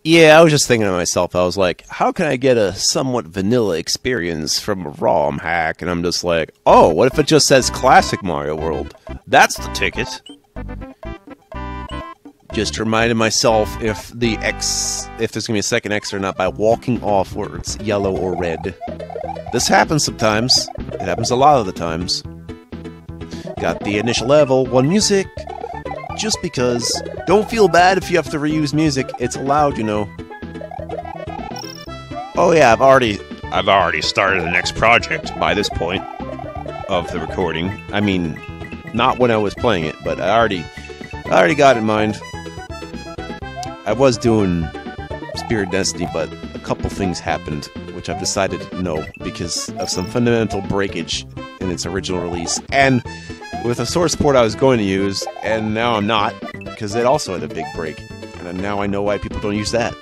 Yeah, I was just thinking to myself, I was like, how can I get a somewhat vanilla experience from a ROM hack? And I'm just like, oh, what if it just says Classic Mario World? That's the ticket. Just reminded myself if there's gonna be a second X or not by walking off where it's yellow or red. This happens sometimes. It happens a lot of the times. Got the initial level, one music. Just because. Don't feel bad if you have to reuse music. It's allowed, you know. Oh yeah, I've already started the next project by this point of the recording. I mean, not when I was playing it, but I already got it in mind. I was doing Spirit Destiny, but a couple things happened, which I've decided no, because of some fundamental breakage in its original release. And with a source port I was going to use, and now I'm not, because it also had a big break. And now I know why people don't use that.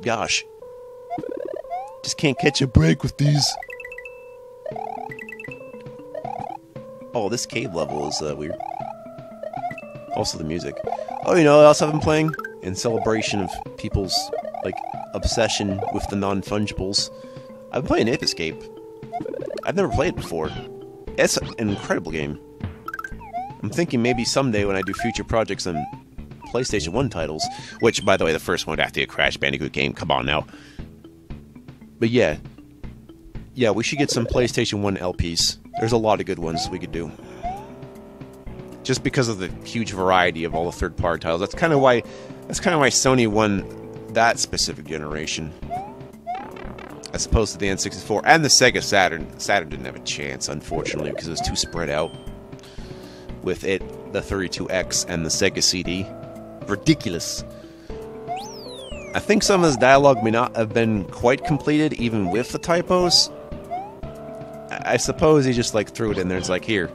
Gosh. Just can't catch a break with these. Oh, this cave level is weird. Also the music. Oh, you know what else I've been playing? In celebration of people's, like, obsession with the non-fungibles. I've been playing Ape Escape. I've never played it before. It's an incredible game. I'm thinking maybe someday when I do future projects on PlayStation 1 titles, which, by the way, the first one would have to be a Crash Bandicoot game, come on now. But yeah. Yeah, we should get some PlayStation 1 LPs. There's a lot of good ones we could do. Just because of the huge variety of all the third-party titles. That's kind of why Sony won that specific generation. As opposed to the N64 and the Sega Saturn. Saturn didn't have a chance, unfortunately, because it was too spread out. With it, the 32X and the Sega CD. Ridiculous. I think some of this dialogue may not have been quite completed, even with the typos. I suppose he just, like, threw it in there. It's like, here.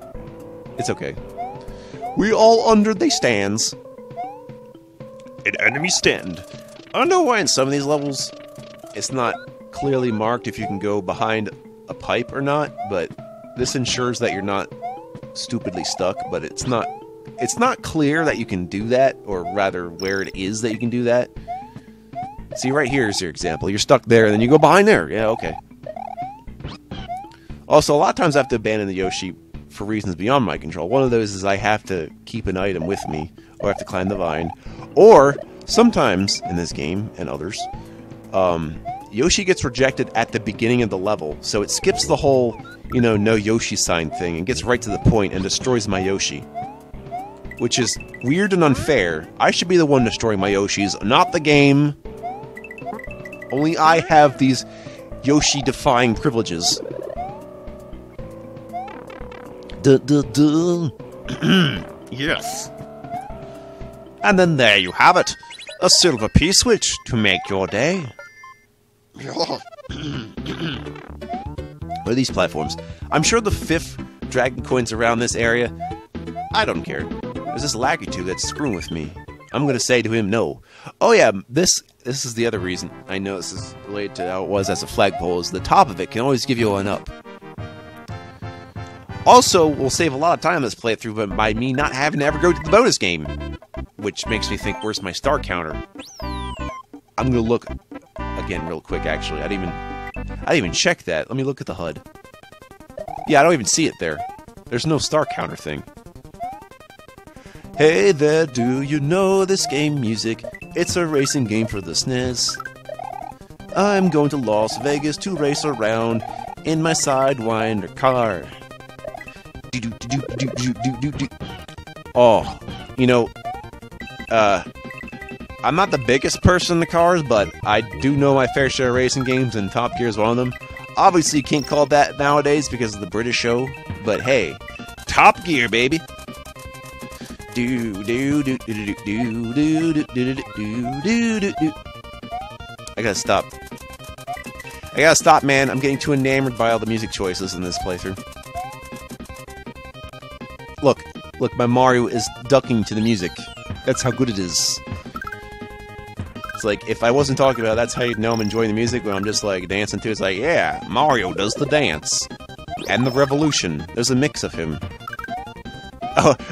It's okay. We all under the stands. An enemy stand. I don't know why in some of these levels it's not clearly marked if you can go behind a pipe or not, but this ensures that you're not stupidly stuck, but it's not clear that you can do that, or rather where it is that you can do that. See, right here is your example. You're stuck there, and then you go behind there. Yeah, okay. Also, a lot of times I have to abandon the Yoshi for reasons beyond my control. One of those is I have to keep an item with me, or I have to climb the vine. Or, sometimes, in this game, and others, Yoshi gets rejected at the beginning of the level, so it skips the whole, you know, no Yoshi sign thing, and gets right to the point and destroys my Yoshi. Which is weird and unfair. I should be the one destroying my Yoshis, not the game. Only I have these Yoshi-defying privileges. Yes. And then there you have it. A silver P-switch to make your day. What are these platforms? I'm sure the 5th Dragon Coin's around this area. I don't care. There's this laggy too that's screwing with me. I'm gonna say to him no. Oh yeah, this is the other reason I know this is related to how it was as a flagpole, is the top of it can always give you one up. Also, we'll save a lot of time in this playthrough by me not having to ever go to the bonus game. Which makes me think, where's my star counter? I'm gonna look again real quick, actually. I didn't even check that. Let me look at the HUD. Yeah, I don't even see it there. There's no star counter thing. Hey there, do you know this game music? It's a racing game for the SNES. I'm going to Las Vegas to race around in my Sidewinder car. Oh, you know, I'm not the biggest person in the cars, but I do know my fair share of racing games, and Top Gear is one of them. Obviously, you can't call that nowadays because of the British show, but hey, Top Gear, baby. I gotta stop. Man. I'm getting too enamored by all the music choices in this playthrough. Look, my Mario is ducking to the music. That's how good it is. It's like, if I wasn't talking about it, that's how you'd know I'm enjoying the music, when I'm just like dancing to it. It's like, yeah, Mario does the dance. And the revolution. There's a mix of him.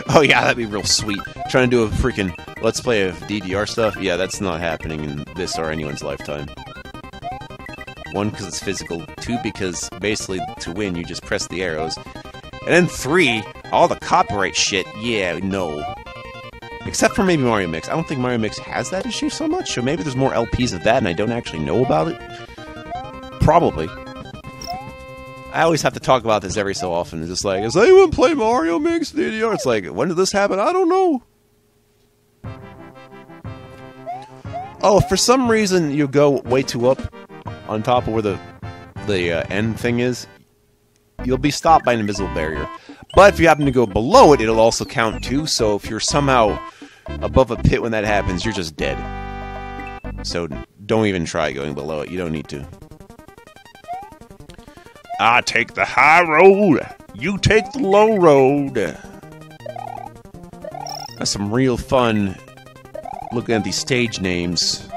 Oh yeah, that'd be real sweet. Trying to do a freaking, Let's play of DDR stuff? Yeah, that's not happening in this or anyone's lifetime. 1, because it's physical. 2, because basically to win you just press the arrows. And then 3, all the copyright shit. Yeah, no. Except for maybe Mario Mix. I don't think Mario Mix has that issue so much, so maybe there's more LPs of that and I don't actually know about it. Probably. I always have to talk about this every so often. It's just like, does anyone play Mario Mix DDR? It's like, when did this happen? I don't know. Oh, if for some reason you go way too up on top of where the end thing is, you'll be stopped by an invisible barrier. But if you happen to go below it, it'll also count too, so if you're somehow above a pit when that happens, you're just dead. So don't even try going below it, you don't need to. I take the high road, you take the low road. That's some real fun looking at these stage names.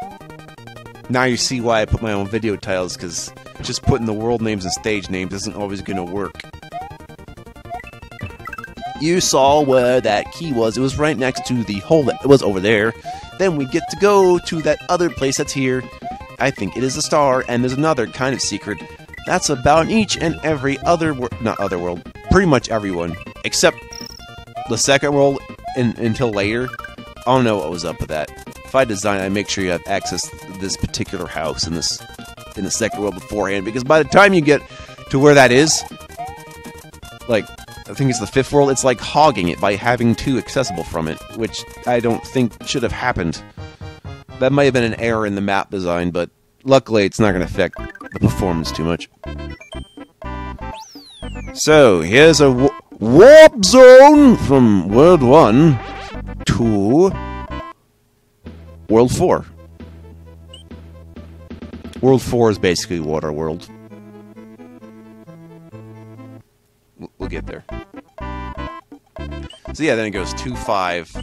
Now you see why I put my own video titles, because just putting the world names and stage names isn't always going to work. You saw where that key was. It was right next to the hole that was over there. Then we get to go to that other place that's here. I think it is a star, and there's another kind of secret. That's about each and every other not other world. Pretty much everyone. Except the second world until later. I don't know what was up with that. If I design it, I make sure you have access to this particular house in the second world beforehand, because by the time you get to where that is, like, I think it's the 5th world, it's like hogging it by having 2 accessible from it, which I don't think should have happened. That might have been an error in the map design, but luckily it's not going to affect the performance too much. So, here's a warp zone from World 1 to World 4. World 4 is basically Water World. We'll get there. So yeah, then it goes 2, 5,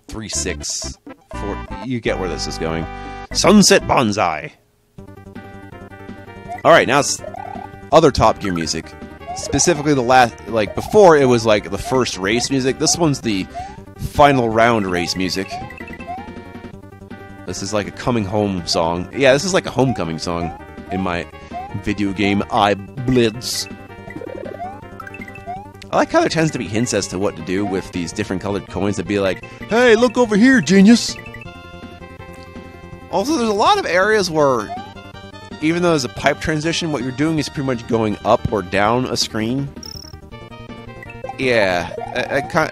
3, 6, 4. You get where this is going. Sunset Bonsai. Alright, now it's other Top Gear music. Specifically the last, like, before it was like the first race music. This one's the final round race music. This is like a coming home song. Yeah, this is like a homecoming song in my video game Blitz. I like how there tends to be hints as to what to do with these different colored coins. To be like, hey, look over here, genius! Also, there's a lot of areas where, even though there's a pipe transition, what you're doing is pretty much going up or down a screen. Yeah,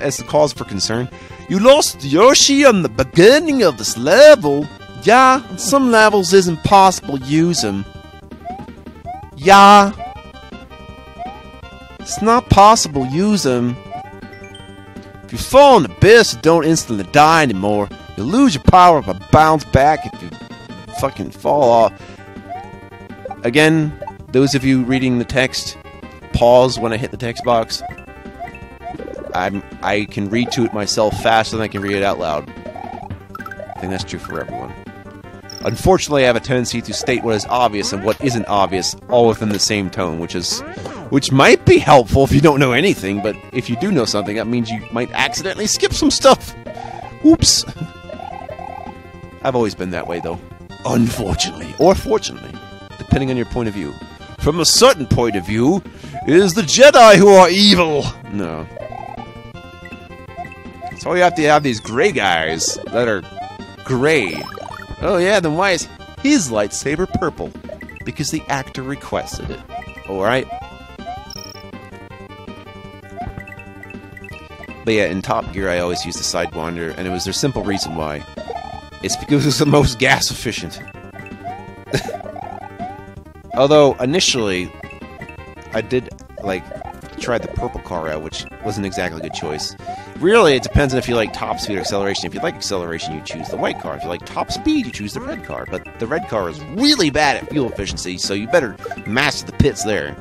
it's a cause for concern. You lost Yoshi on the beginning of this level. Yeah, on some levels it's impossible to use him. Yeah. It's not possible to use him. If you fall in the abyss, you don't instantly die anymore. You lose your power but bounce back if you fucking fall off. Again, those of you reading the text, pause when I hit the text box. I can read to it myself faster than I can read it out loud. I think that's true for everyone. Unfortunately, I have a tendency to state what is obvious and what isn't obvious all within the same tone, which might be helpful if you don't know anything, but if you do know something, that means you might accidentally skip some stuff. Oops. I've always been that way, though. Unfortunately, or fortunately, depending on your point of view. From a certain point of view, it is the Jedi who are evil. No. So you have to have these gray guys that are gray. Oh yeah, then why is his lightsaber purple? Because the actor requested it. Alright? But yeah, in Top Gear I always used the Sidewinder, and there's a simple reason why. It's because it's the most gas efficient. Although, initially, I did, like, try the purple car out, which wasn't exactly a good choice. Really, it depends on if you like top speed or acceleration. If you like acceleration, you choose the white car. If you like top speed, you choose the red car. But the red car is really bad at fuel efficiency, so you better master the pits there.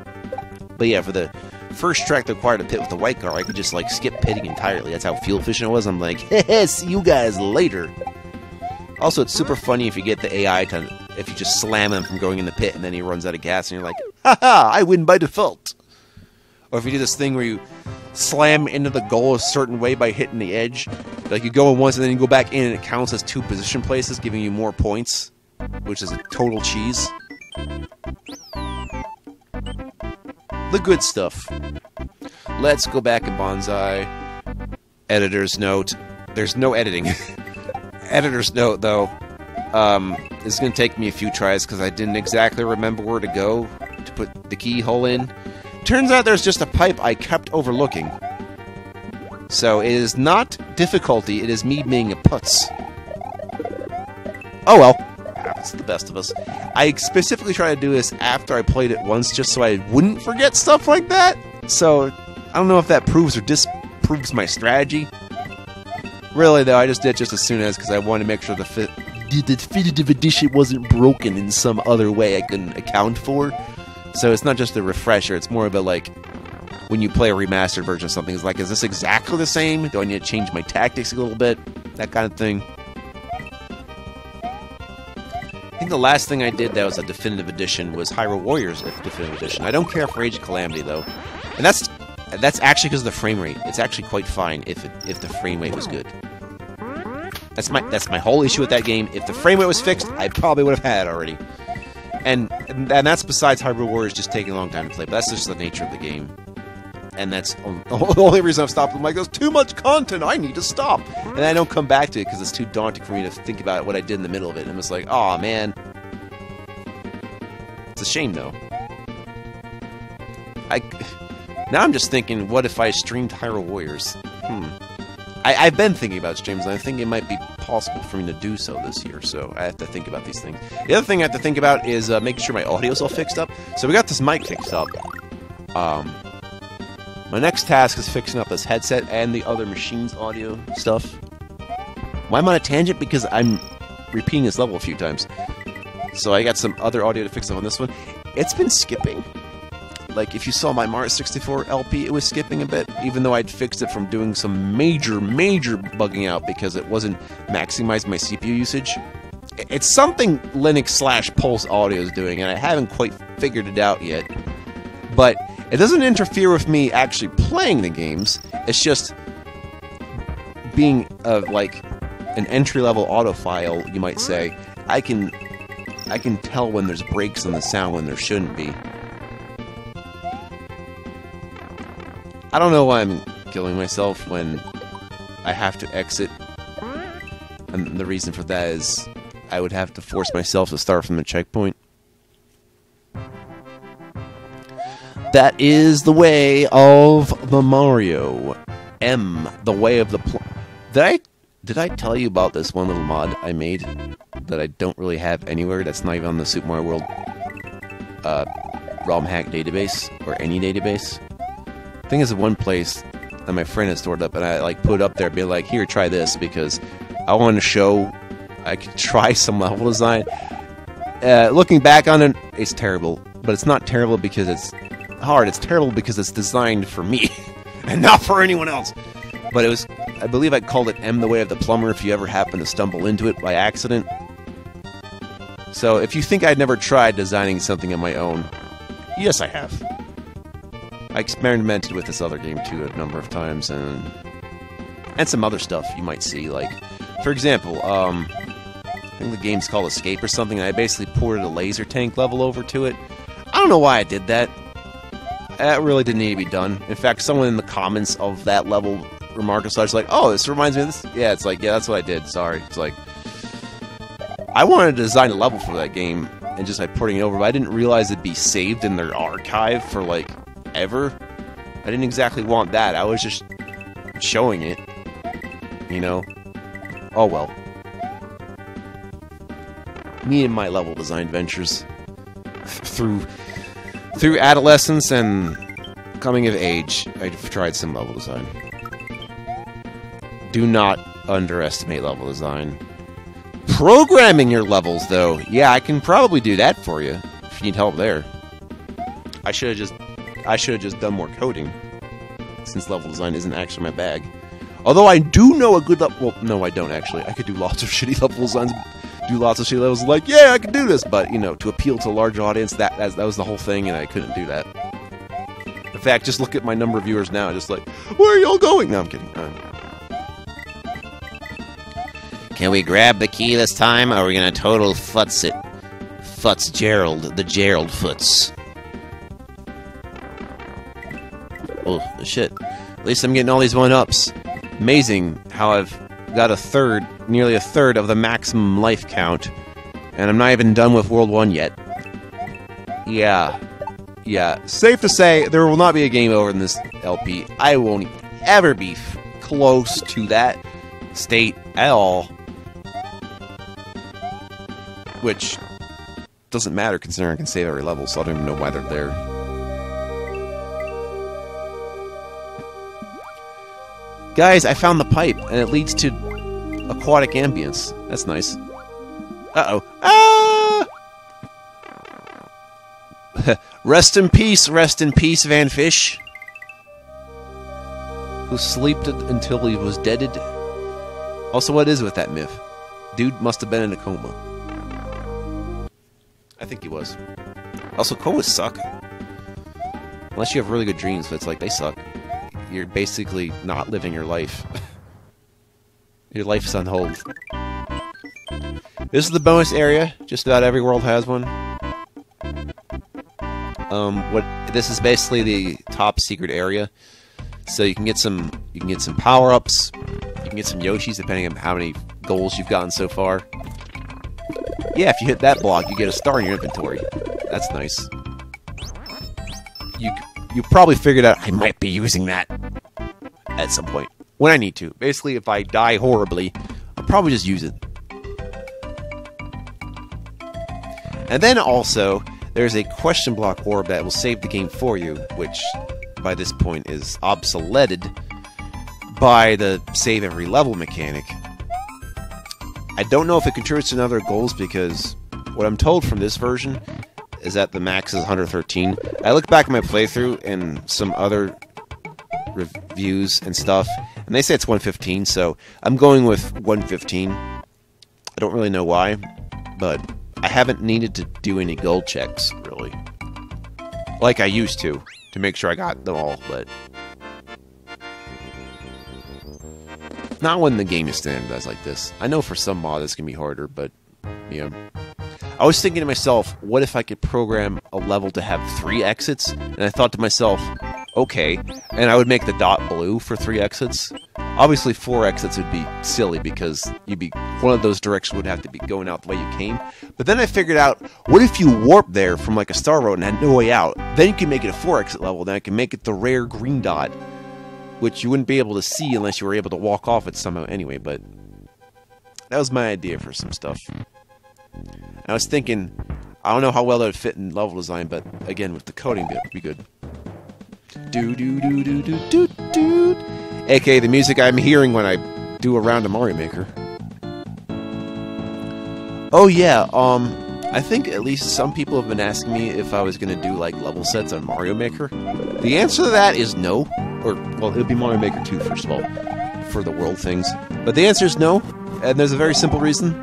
But yeah, for the first track that required a pit with the white car, I could just, like, skip pitting entirely. That's how fuel efficient it was. I'm like, heh, see you guys later. Also, it's super funny if you get the AI to, if you just slam him from going in the pit and then he runs out of gas and you're like, haha, I win by default. Or if you do this thing where you slam into the goal a certain way by hitting the edge. Like, you go in once and then you go back in and it counts as 2 position places, giving you more points, which is a total cheese. The good stuff. Let's go back in Bonsai. Editor's note. There's no editing. Editor's note, though. This is going to take me a few tries because I didn't exactly remember where to go to put the keyhole in. Turns out there's just a pipe I kept overlooking. So it is not difficulty, it is me being a putz. Oh well. Happens to the best of us. I specifically tried to do this after I played it once just so I wouldn't forget stuff like that. So I don't know if that proves or disproves my strategy. Really though, I just did it just as soon as because I wanted to make sure the definitive edition wasn't broken in some other way I couldn't account for. So it's not just a refresher, it's more of a, like, when you play a remastered version of something, it's like, is this exactly the same? Do I need to change my tactics a little bit? That kind of thing. I think the last thing I did that was a definitive edition was Hyrule Warriors definitive edition. I don't care for Age of Calamity, though. And that's actually because of the frame rate. It's actually quite fine if the frame rate was good. That's my whole issue with that game. If the frame rate was fixed, I probably would have had it already. And that's besides Hyrule Warriors just taking a long time to play, but that's just the nature of the game. And that's the only reason I've stopped. I'm like, there's too much content, I need to stop. And I don't come back to it because it's too daunting for me to think about what I did in the middle of it. And I'm just like, aw, man. It's a shame, though. Now I'm just thinking, what if I streamed Hyrule Warriors? I've been thinking about streams, and I think it might be possible for me to do so this year, so I have to think about these things. The other thing I have to think about is making sure my audio's all fixed up. So we got this mic fixed up. My next task is fixing up this headset and the other machine's audio stuff. Why am I on a tangent? Because I'm repeating this level a few times. So I got some other audio to fix up on this one. It's been skipping. Like, if you saw my Mario 64 LP, it was skipping a bit, even though I'd fixed it from doing some major bugging out because it wasn't maximizing my CPU usage. It's something Linux/Pulse Audio is doing, and I haven't quite figured it out yet. But it doesn't interfere with me actually playing the games. It's just being like an entry-level audiophile, you might say. I can tell when there's breaks in the sound when there shouldn't be. I don't know why I'm killing myself when I have to exit. And the reason for that is I would have to force myself to start from the checkpoint. That is the way of the Mario. The way of the Did I tell you about this one little mod I made that I don't really have anywhere that's not even on the Super Mario World ROM hack database or any database? I think it's one place that my friend had stored up, and I like put it up there, be like, "Here, try this," because I wanted to show I could try some level design. Looking back on it, it's terrible, but it's not terrible because it's hard. It's terrible because it's designed for me and not for anyone else. But it was, I believe, I called it "The Way of the Plumber." If you ever happen to stumble into it by accident, so if you think I'd never tried designing something on my own, yes, I have. I experimented with this other game too a number of times, and some other stuff you might see. Like, for example, I think the game's called Escape or something, and I basically ported a laser tank level over to it. I don't know why I did that. That really didn't need to be done. In fact, someone in the comments of that level remarked as such, like, "Oh, this reminds me of this." Yeah, it's like, yeah, that's what I did. Sorry. It's like, I wanted to design a level for that game and just like porting it over, but I didn't realize it'd be saved in their archive for like ever. I didn't exactly want that. I was just showing it, you know. Oh well. Me and my level design ventures through adolescence and coming of age, I've tried some level design. Do not underestimate level design. Programming your levels, though, yeah, I can probably do that for you if you need help there. I should have just done more coding, since level design isn't actually my bag. Although I do know a good level. Well, no, I don't actually. I could do lots of shitty level designs, do lots of shitty levels. Like, yeah, I can do this, but you know, to appeal to a large audience, that was the whole thing, and I couldn't do that. fact, just look at my number of viewers now. Just like, where are y'all going? No, I'm kidding. Can we grab the key this time, or are we gonna total futz it? Futz Gerald, the Gerald Futz. Oh, shit. At least I'm getting all these 1-ups. Amazing how I've got nearly a third of the maximum life count. And I'm not even done with World 1 yet. Yeah. Yeah. Safe to say, there will not be a game over in this LP. I won't ever be close to that state at all. Which doesn't matter considering I can save every level, so I don't even know why they're there. Guys, I found the pipe, and it leads to aquatic ambience. That's nice. Uh-oh. Ah! Rest in peace, Van Fish. Who slept until he was deaded. Also, what is with that myth? Dude must have been in a coma. I think he was. Also, comas suck. Unless you have really good dreams, but it's like, they suck. You're basically not living your life. Your life's on hold. This is the bonus area. Just about every world has one. This is basically the top secret area. So you can get some power-ups. You can get some Yoshis depending on how many goals you've gotten so far. Yeah, if you hit that block, you get a star in your inventory. That's nice. You probably figured out I might be using that at some point. When I need to. Basically, if I die horribly, I'll probably just use it. And then also, there's a question block orb that will save the game for you, which by this point is obsoleted by the save every level mechanic. I don't know if it contributes to another goals because what I'm told from this version is that the max is 113. I look back at my playthrough and some other reviews and stuff, and they say it's 115, so I'm going with 115. I don't really know why, but I haven't needed to do any gold checks, really. Like I used to make sure I got them all, but not when the game is standardized like this. I know for some mods it's going to be harder, but, yeah. I was thinking to myself, what if I could program a level to have 3 exits? And I thought to myself, okay, and I would make the dot blue for 3 exits. Obviously 4 exits would be silly because one of those directions would have to be going out the way you came. But then I figured out, what if you warp there from like a star road and had no way out? Then you can make it a 4 exit level, then I can make it the rare green dot, which you wouldn't be able to see unless you were able to walk off it somehow anyway, but that was my idea for some stuff. I was thinking, I don't know how well that would fit in level design, but again, with the coding, it would be good. Do-do-do-do-do-do-do. AKA the music I'm hearing when I do a round of Mario Maker. Oh yeah, I think at least some people have been asking me if I was going to do like level sets on Mario Maker. The answer to that is no. Or, well, it would be Mario Maker 2, first of all, for the world things. But the answer is no, and there's a very simple reason.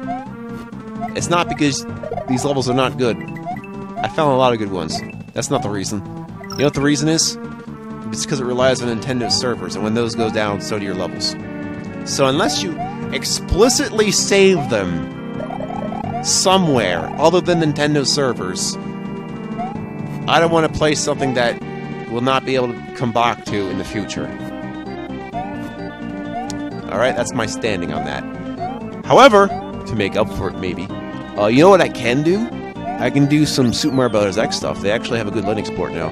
It's not because these levels are not good. I found a lot of good ones. That's not the reason. You know what the reason is? It's because it relies on Nintendo servers, and when those go down, so do your levels. So unless you explicitly save them somewhere other than Nintendo servers, I don't want to play something that will not be able to come back to in the future. Alright, that's my standing on that. However, to make up for it maybe, you know what I can do? I can do some Super Mario Bros. X stuff. They actually have a good Linux port now.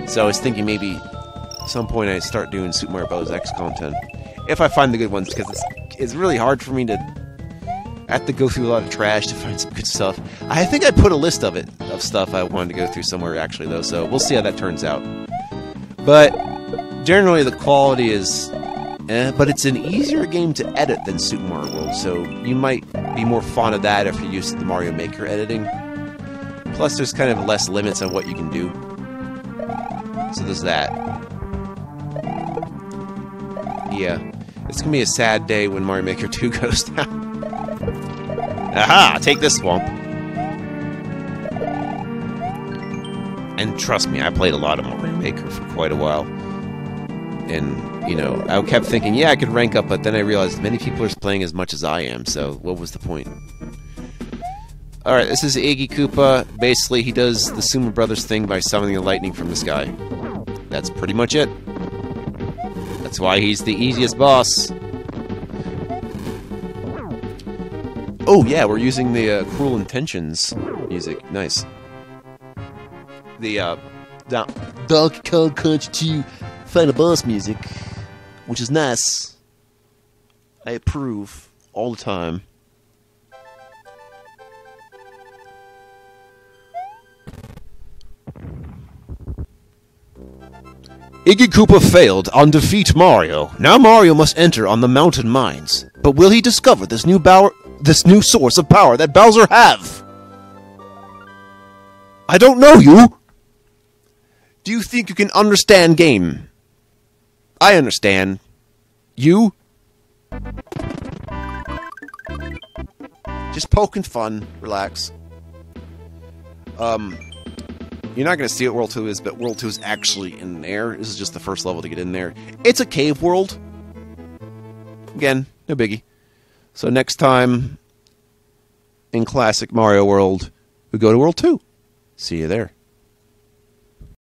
So I was thinking maybe at some point I'd start doing Super Mario Bros. X content. If I find the good ones, because it's really hard for me to... I have to go through a lot of trash to find some good stuff. I think I put a list of stuff I wanted to go through somewhere, actually, though, so we'll see how that turns out. But generally the quality is... but it's an easier game to edit than Super Mario World, so you might be more fond of that if you're used to the Mario Maker editing. Plus, there's kind of less limits on what you can do. So there's that. Yeah. It's gonna be a sad day when Mario Maker 2 goes down. Aha! Take this, Swamp. And trust me, I played a lot of Mario Maker for quite a while. And, you know, I kept thinking, yeah, I could rank up, but then I realized many people are playing as much as I am, so what was the point? Alright, this is Iggy Koopa. Basically, he does the Sumo Brothers thing by summoning the lightning from the sky. That's pretty much it. That's why he's the easiest boss. Oh, yeah, we're using the Cruel Intentions music. Nice. The, Donkey Kong Country 2 Final Boss music, which is nice. I approve all the time. Iggy Koopa failed on Defeat Mario. Now Mario must enter on the mountain mines. But will he discover this new source of power that Bowser have? I don't know you! Do you think you can understand game? I understand. You? Just poking fun. Relax. You're not going to see what World 2 is, but World 2 is actually in there. This is just the first level to get in there. It's a cave world. Again, no biggie. So next time in Classic Mario World, we go to World 2. See you there.